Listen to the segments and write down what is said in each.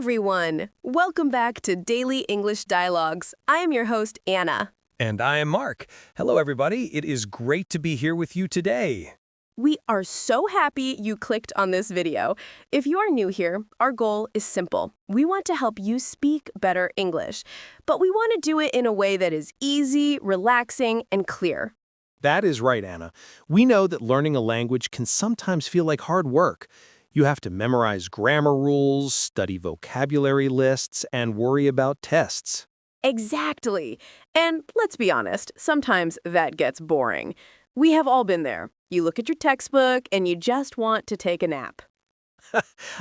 everyone! Welcome back to Daily English Dialogues. I am your host, Anna. And I am Mark. Hello, everybody. It is great to be here with you today. We are so happy you clicked on this video. If you are new here, our goal is simple. We want to help you speak better English, but we want to do it in a way that is easy, relaxing, and clear. That is right, Anna. We know that learning a language can sometimes feel like hard work. You have to memorize grammar rules, study vocabulary lists, and worry about tests. Exactly. And let's be honest, sometimes that gets boring. We have all been there. You look at your textbook and you just want to take a nap.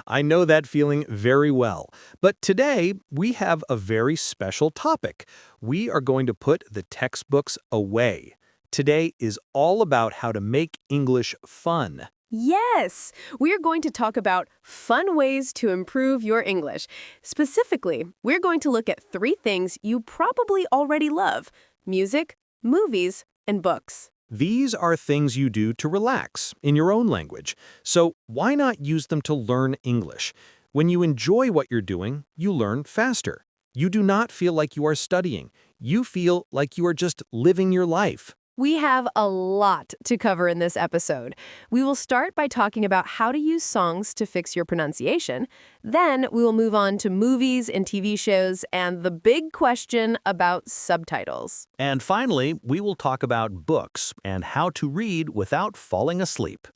I know that feeling very well. But today, we have a very special topic. We are going to put the textbooks away. Today is all about how to make English fun. Yes! We are going to talk about fun ways to improve your English. Specifically, we're going to look at 3 things you probably already love: music, movies, and books. These are things you do to relax in your own language. So why not use them to learn English? When you enjoy what you're doing, you learn faster. You do not feel like you are studying. You feel like you are just living your life. We have a lot to cover in this episode. We will start by talking about how to use songs to fix your pronunciation. Then we will move on to movies and TV shows and the big question about subtitles. And finally, we will talk about books and how to read without falling asleep.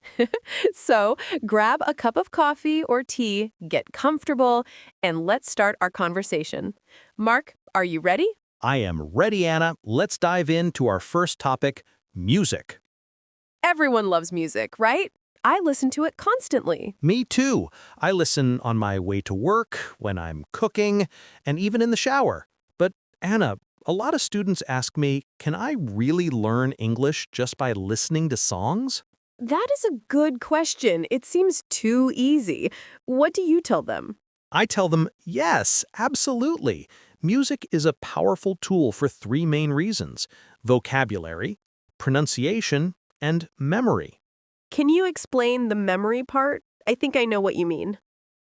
So grab a cup of coffee or tea, get comfortable, and let's start our conversation. Mark, are you ready? I am ready, Anna. Let's dive into our first topic, music. Everyone loves music, right? I listen to it constantly. Me too. I listen on my way to work, when I'm cooking, and even in the shower. But Anna, a lot of students ask me, can I really learn English just by listening to songs? That is a good question. It seems too easy. What do you tell them? I tell them, yes, absolutely. Music is a powerful tool for 3 main reasons: vocabulary, pronunciation, and memory. Can you explain the memory part? I think I know what you mean.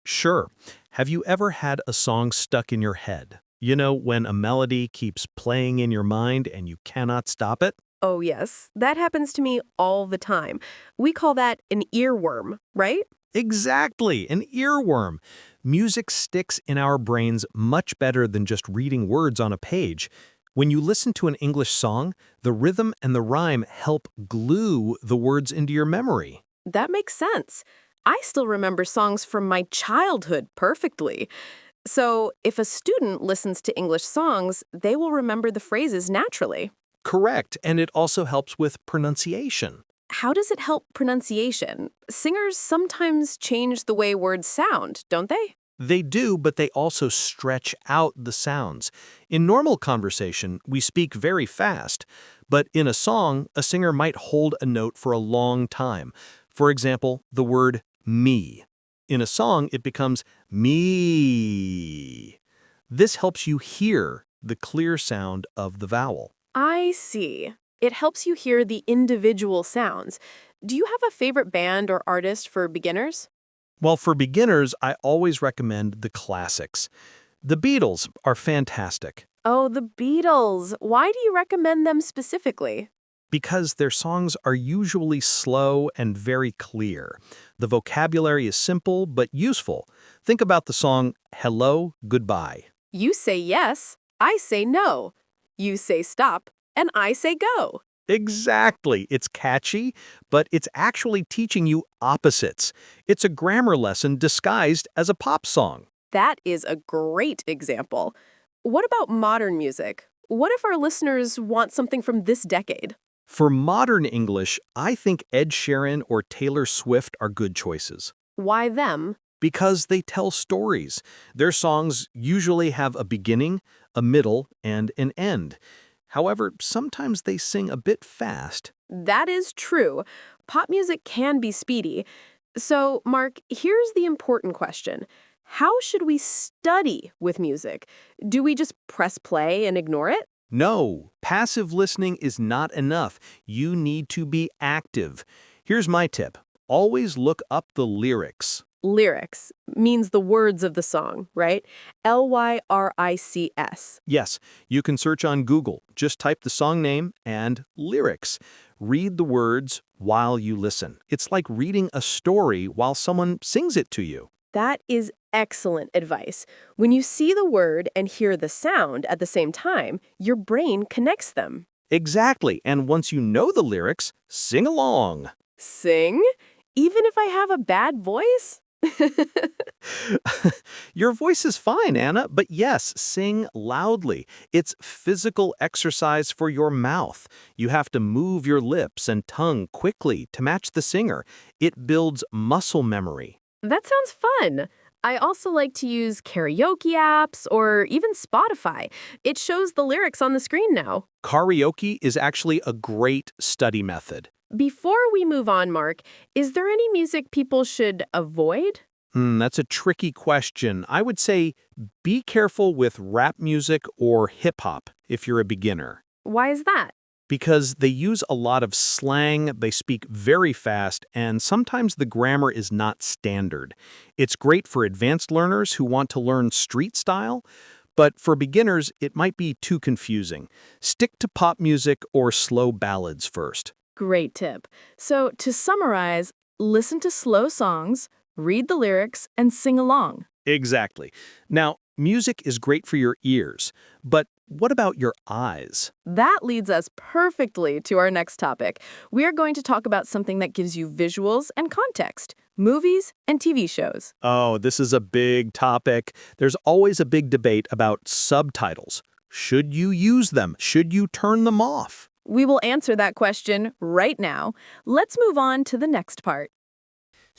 Sure. Have you ever had a song stuck in your head? You know, when a melody keeps playing in your mind and you cannot stop it? Oh, yes. That happens to me all the time. We call that an earworm, right? Exactly, an earworm. Music sticks in our brains much better than just reading words on a page. When you listen to an English song, the rhythm and the rhyme help glue the words into your memory. That makes sense. I still remember songs from my childhood perfectly. So if a student listens to English songs, they will remember the phrases naturally. Correct, and it also helps with pronunciation. How does it help pronunciation? Singers sometimes change the way words sound, don't they? They do, but they also stretch out the sounds. In normal conversation, we speak very fast, but in a song, a singer might hold a note for a long time. For example, the word me. In a song, it becomes me. This helps you hear the clear sound of the vowel. I see. It helps you hear the individual sounds. Do you have a favorite band or artist for beginners? Well, for beginners, I always recommend the classics. The Beatles are fantastic Oh, the Beatles. Why do you recommend them specifically? because their songs are usually slow and very clear. The vocabulary is simple but useful. Think about the song Hello, Goodbye. You say yes, I say no. You say stop, and I say go. Exactly. It's catchy, but it's actually teaching you opposites. It's a grammar lesson disguised as a pop song. That is a great example. What about modern music? What if our listeners want something from this decade? For modern English, I think Ed Sheeran or Taylor Swift are good choices. Why them? Because they tell stories. Their songs usually have a beginning, a middle, and an end. However, sometimes they sing a bit fast. That is true. Pop music can be speedy. So, Mark, here's the important question. How should we study with music? Do we just press play and ignore it? No, passive listening is not enough. You need to be active. Here's my tip. Always look up the lyrics. lyrics means the words of the song, right? Lyrics. Yes, you can search on Google. Just type the song name and lyrics. Read the words while you listen. It's like reading a story while someone sings it to you. That is excellent advice. When you see the word and hear the sound at the same time, your brain connects them. Exactly, and once you know the lyrics, sing along. Sing? Even if I have a bad voice? Your voice is fine, Anna, but yes, sing loudly. It's physical exercise for your mouth. You have to move your lips and tongue quickly to match the singer. It builds muscle memory. That sounds fun. I also like to use karaoke apps or even Spotify. It shows the lyrics on the screen now. Karaoke is actually a great study method. Before we move on, Mark, is there any music people should avoid? That's a tricky question. I would say be careful with rap music or hip hop if you're a beginner, Why is that? because they use a lot of slang, they speak very fast, and sometimes the grammar is not standard. It's great for advanced learners who want to learn street style, but for beginners, it might be too confusing. Stick to pop music or slow ballads first. Great tip. So, to summarize, listen to slow songs, read the lyrics, and sing along. Exactly. Now, music is great for your ears, but what about your eyes? That leads us perfectly to our next topic. We are going to talk about something that gives you visuals and context, movies and TV shows. Oh, this is a big topic. There's always a big debate about subtitles. Should you use them? Should you turn them off? We will answer that question right now. Let's move on to the next part.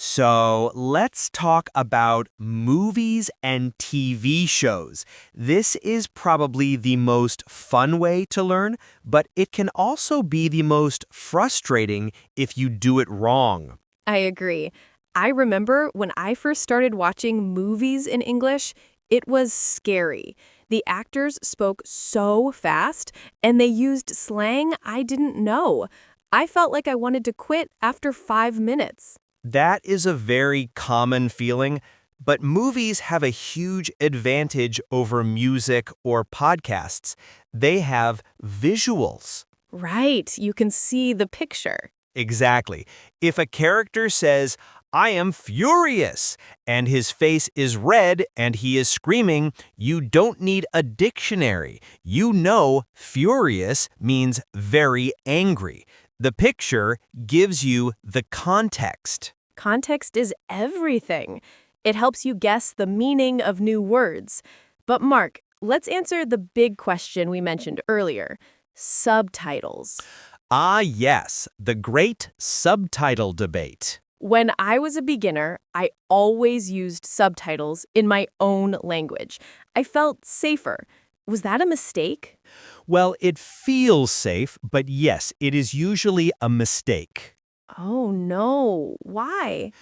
So let's talk about movies and TV shows. This is probably the most fun way to learn, but it can also be the most frustrating if you do it wrong. I agree. I remember when I first started watching movies in English, it was scary. The actors spoke so fast, and they used slang I didn't know. I felt like I wanted to quit after 5 minutes. That is a very common feeling, but movies have a huge advantage over music or podcasts. They have visuals. Right, you can see the picture. Exactly. If a character says, "I am furious," and his face is red and he is screaming, you don't need a dictionary. You know furious means very angry. The picture gives you the context. Context is everything. It helps you guess the meaning of new words. But Mark, let's answer the big question we mentioned earlier. Subtitles. Ah, yes, the great subtitle debate. When I was a beginner, I always used subtitles in my own language. I felt safer. Was that a mistake? Well, it feels safe, but yes, it is usually a mistake. Oh no, why?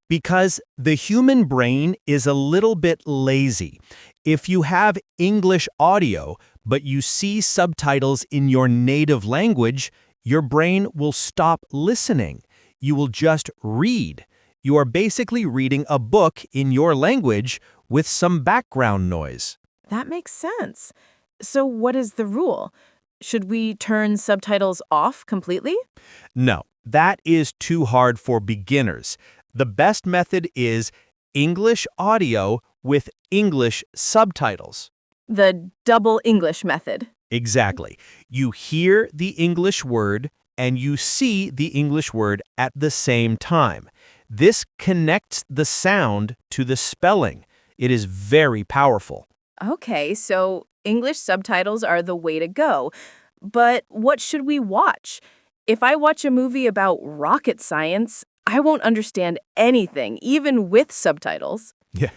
Because the human brain is a little bit lazy. If you have English audio, but you see subtitles in your native language, your brain will stop listening. You will just read. You are basically reading a book in your language with some background noise. That makes sense. So what is the rule? Should we turn subtitles off completely? No, that is too hard for beginners. The best method is English audio with English subtitles. The double English method. Exactly. You hear the English word and you see the English word at the same time. This connects the sound to the spelling. It is very powerful. Okay, so English subtitles are the way to go. But what should we watch? If I watch a movie about rocket science, I won't understand anything, even with subtitles. Yeah,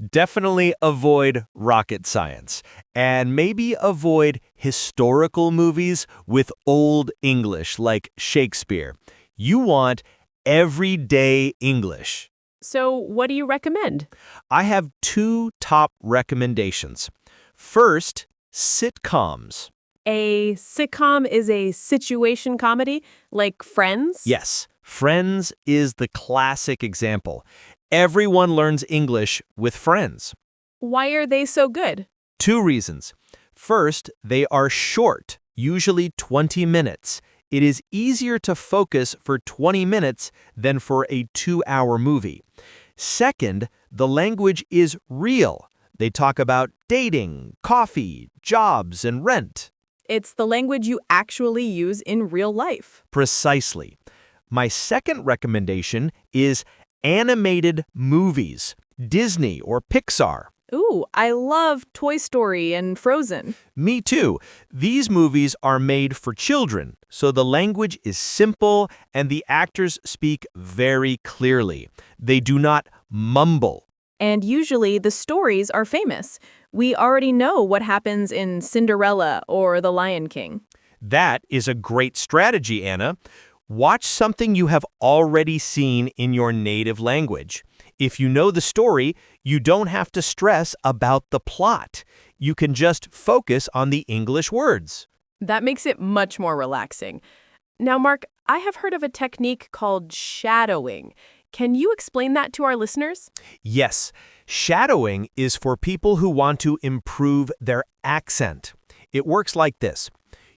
definitely avoid rocket science and maybe avoid historical movies with old English like Shakespeare. You want everyday English. So what do you recommend? I have 2 top recommendations. First, sitcoms. A sitcom is a situation comedy, like Friends? Yes, Friends is the classic example. Everyone learns English with friends. Why are they so good? 2 reasons. First, they are short, usually 20 minutes. It is easier to focus for 20 minutes than for a 2-hour movie. Second, the language is real. They talk about dating, coffee, jobs, and rent. It's the language you actually use in real life. Precisely. My second recommendation is animated movies, Disney or Pixar. Ooh, I love Toy Story and Frozen. Me too. These movies are made for children, so the language is simple and the actors speak very clearly. They do not mumble. And usually the stories are famous. We already know what happens in Cinderella or The Lion King. That is a great strategy, Anna. Watch something you have already seen in your native language. If you know the story, you don't have to stress about the plot. You can just focus on the English words. That makes it much more relaxing. Now, Mark, I have heard of a technique called shadowing. Can you explain that to our listeners? Yes, shadowing is for people who want to improve their accent. It works like this.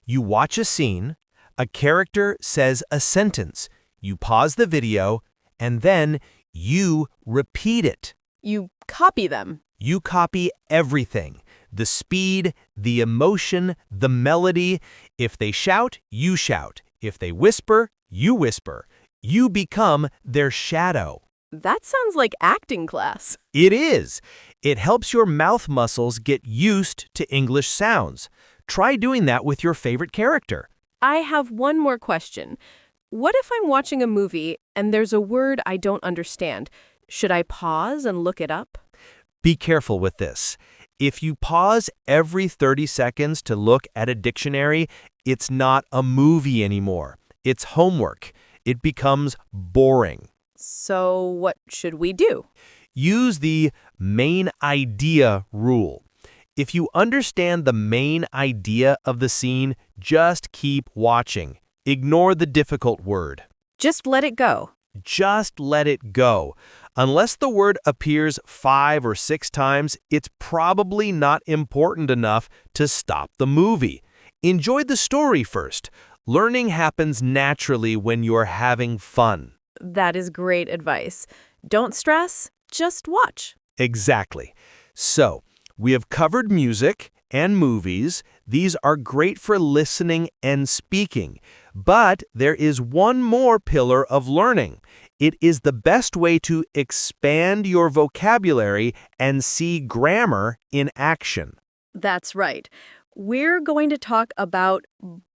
You watch a scene, a character says a sentence, you pause the video, and then you repeat it. You copy them. You copy everything. The speed, the emotion, the melody. If they shout, you shout. If they whisper, you whisper. You become their shadow. That sounds like acting class. It is. It helps your mouth muscles get used to English sounds. Try doing that with your favorite character. I have one more question. What if I'm watching a movie and there's a word I don't understand? Should I pause and look it up? Be careful with this. If you pause every 30 seconds to look at a dictionary, it's not a movie anymore. It's homework. It becomes boring. So what should we do? Use the main idea rule. If you understand the main idea of the scene, just keep watching. Ignore the difficult word. Just let it go. Just let it go. Unless the word appears 5 or 6 times, it's probably not important enough to stop the movie. Enjoy the story first. Learning happens naturally when you're having fun. That is great advice. Don't stress, just watch. Exactly. So, we have covered music and movies. These are great for listening and speaking. But there is one more pillar of learning. It is the best way to expand your vocabulary and see grammar in action. That's right. We're going to talk about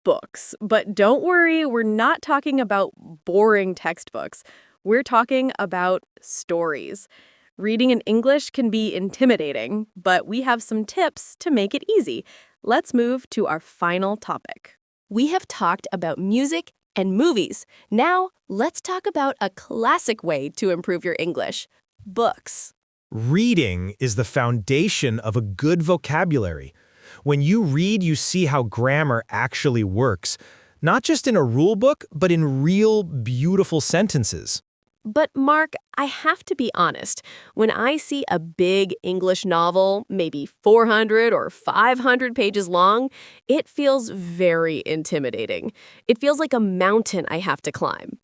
books, but don't worry, we're not talking about boring textbooks. We're talking about stories. Reading in English can be intimidating, but we have some tips to make it easy. Let's move to our final topic. We have talked about music and movies. Now, let's talk about a classic way to improve your English: books. Reading is the foundation of a good vocabulary. When you read, you see how grammar actually works, not just in a rule book, but in real, beautiful sentences. But Mark, I have to be honest. When I see a big English novel, maybe 400 or 500 pages long, it feels very intimidating. It feels like a mountain I have to climb.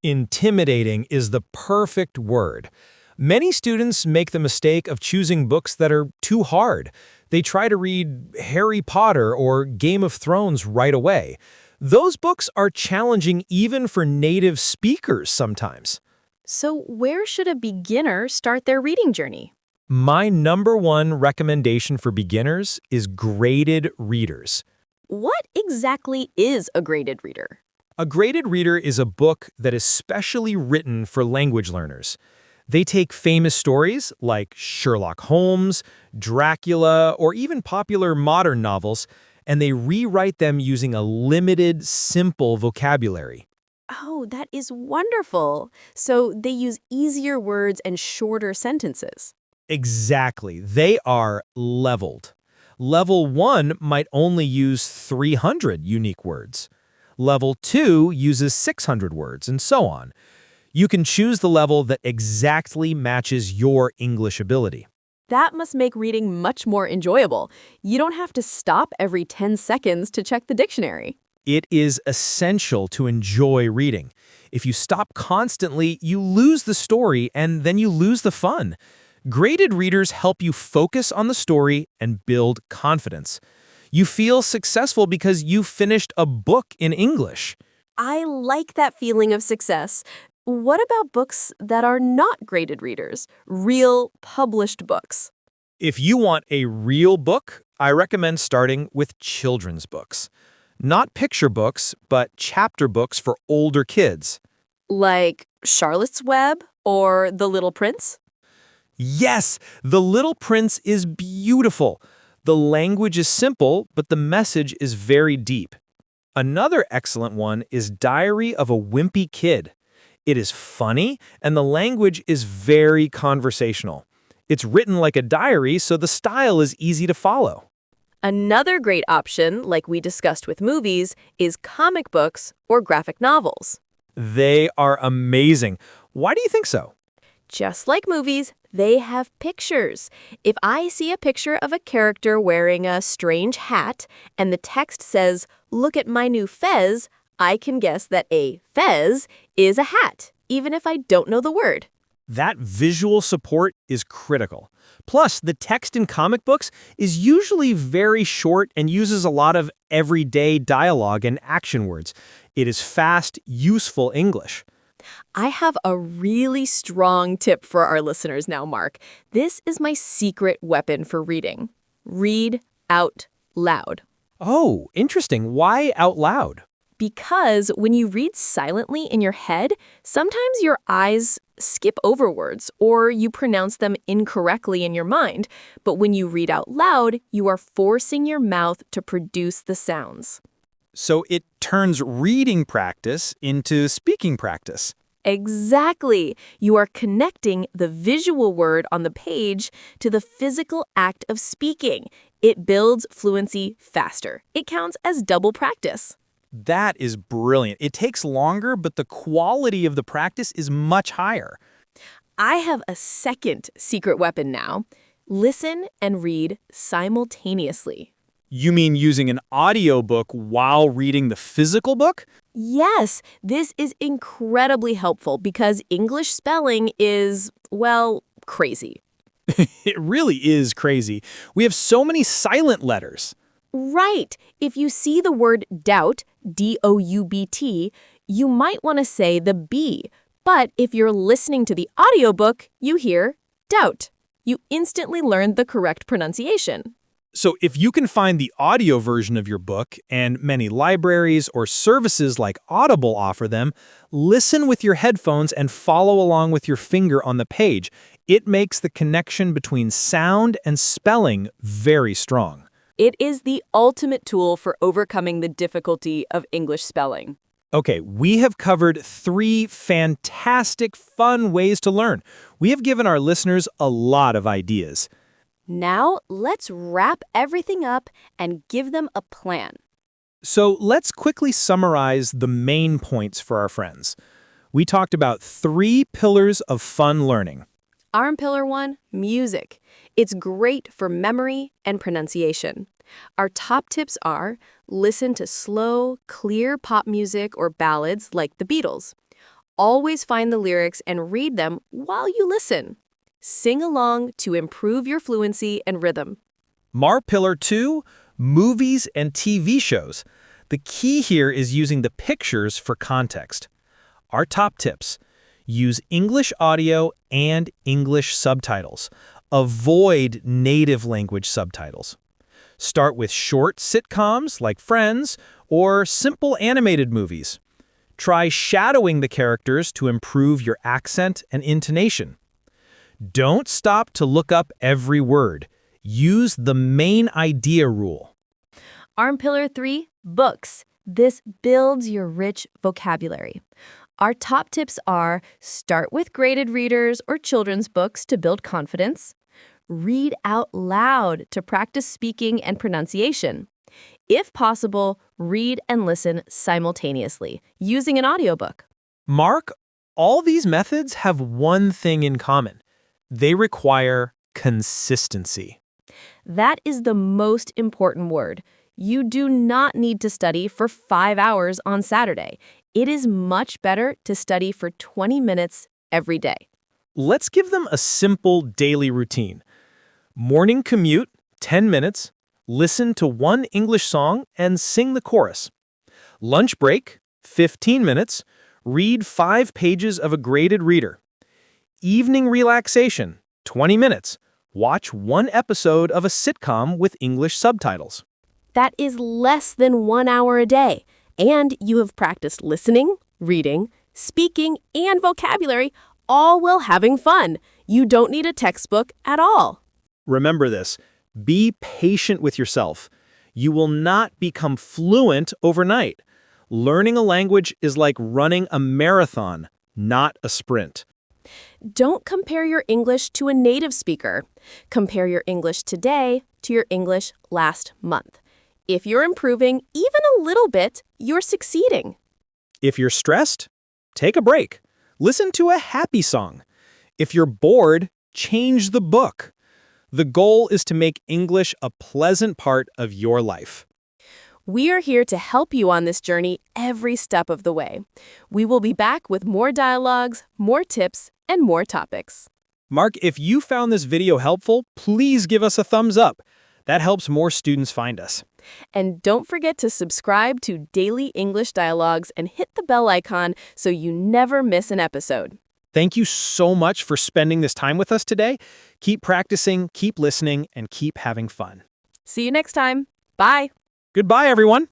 Intimidating is the perfect word. Many students make the mistake of choosing books that are too hard. They try to read Harry Potter or Game of Thrones right away. Those books are challenging even for native speakers sometimes. So where should a beginner start their reading journey? My #1 recommendation for beginners is graded readers. What exactly is a graded reader? A graded reader is a book that is specially written for language learners. They take famous stories like Sherlock Holmes, Dracula, or even popular modern novels, and they rewrite them using a limited, simple vocabulary. Oh, that is wonderful. So they use easier words and shorter sentences. Exactly. They are leveled. Level 1 might only use 300 unique words. Level 2 uses 600 words, and so on. You can choose the level that exactly matches your English ability. That must make reading much more enjoyable. You don't have to stop every 10 seconds to check the dictionary. It is essential to enjoy reading. If you stop constantly, you lose the story and then you lose the fun. Graded readers help you focus on the story and build confidence. You feel successful because you finished a book in English. I like that feeling of success. What about books that are not graded readers? Real, published books? If you want a real book, I recommend starting with children's books. Not picture books, but chapter books for older kids. Like Charlotte's Web or The Little Prince? Yes, The Little Prince is beautiful. The language is simple, but the message is very deep. Another excellent one is Diary of a Wimpy Kid. It is funny, and the language is very conversational. It's written like a diary, so the style is easy to follow. Another great option, like we discussed with movies, is comic books or graphic novels. They are amazing. Why do you think so? Just like movies, they have pictures. If I see a picture of a character wearing a strange hat and the text says, "Look at my new fez," I can guess that a fez is a hat, even if I don't know the word. That visual support is critical. Plus, the text in comic books is usually very short and uses a lot of everyday dialogue and action words. It is fast, useful English. I have a really strong tip for our listeners now, Mark. This is my secret weapon for reading. Read out loud. Oh, interesting. Why out loud? Because when you read silently in your head, sometimes your eyes skip over words or you pronounce them incorrectly in your mind. But when you read out loud, you are forcing your mouth to produce the sounds. So it turns reading practice into speaking practice. Exactly. You are connecting the visual word on the page to the physical act of speaking. It builds fluency faster. It counts as double practice. That is brilliant. It takes longer, but the quality of the practice is much higher. I have a second secret weapon now. Listen and read simultaneously. You mean using an audiobook while reading the physical book? Yes, this is incredibly helpful because English spelling is, well, crazy. It really is crazy. We have so many silent letters. Right. If you see the word doubt, D-O-U-B-T, you might want to say the B. But if you're listening to the audiobook, you hear doubt. You instantly learn the correct pronunciation. So if you can find the audio version of your book, and many libraries or services like Audible offer them, listen with your headphones and follow along with your finger on the page. It makes the connection between sound and spelling very strong. It is the ultimate tool for overcoming the difficulty of English spelling. Okay, we have covered 3 fantastic, fun ways to learn. We have given our listeners a lot of ideas. Now, let's wrap everything up and give them a plan. So let's quickly summarize the main points for our friends. We talked about 3 pillars of fun learning. Arm pillar 1, music. It's great for memory and pronunciation. Our top tips are listen to slow, clear pop music or ballads like the Beatles. Always find the lyrics and read them while you listen. Sing along to improve your fluency and rhythm. Mar pillar 2, movies and TV shows. The key here is using the pictures for context. Our top tips: use English audio and English subtitles. Avoid native language subtitles. Start with short sitcoms like Friends or simple animated movies. Try shadowing the characters to improve your accent and intonation. Don't stop to look up every word. Use the main idea rule. Arm pillar 3, books. This builds your rich vocabulary. Our top tips are start with graded readers or children's books to build confidence. Read out loud to practice speaking and pronunciation. If possible, read and listen simultaneously using an audiobook. Mark all these methods have one thing in common. They require consistency. That is the most important word. You do not need to study for 5 hours on Saturday. It is much better to study for 20 minutes every day. Let's give them a simple daily routine. Morning commute, 10 minutes. Listen to one English song and sing the chorus. Lunch break, 15 minutes. Read 5 pages of a graded reader. Evening relaxation, 20 minutes. Watch one episode of a sitcom with English subtitles. That is less than 1 hour a day, and you have practiced listening, reading, speaking, and vocabulary, all while having fun. You don't need a textbook at all. Remember this. Be patient with yourself. You will not become fluent overnight. Learning a language is like running a marathon, not a sprint. Don't compare your English to a native speaker. Compare your English today to your English last month. If you're improving even a little bit, you're succeeding. If you're stressed, take a break. Listen to a happy song. If you're bored, change the book. The goal is to make English a pleasant part of your life. We are here to help you on this journey every step of the way. We will be back with more dialogues, more tips, and more topics. Mark, if you found this video helpful, please give us a thumbs up. That helps more students find us. And don't forget to subscribe to Daily English Dialogues and hit the bell icon so you never miss an episode. Thank you so much for spending this time with us today. Keep practicing, keep listening, and keep having fun. See you next time. Bye. Goodbye, everyone.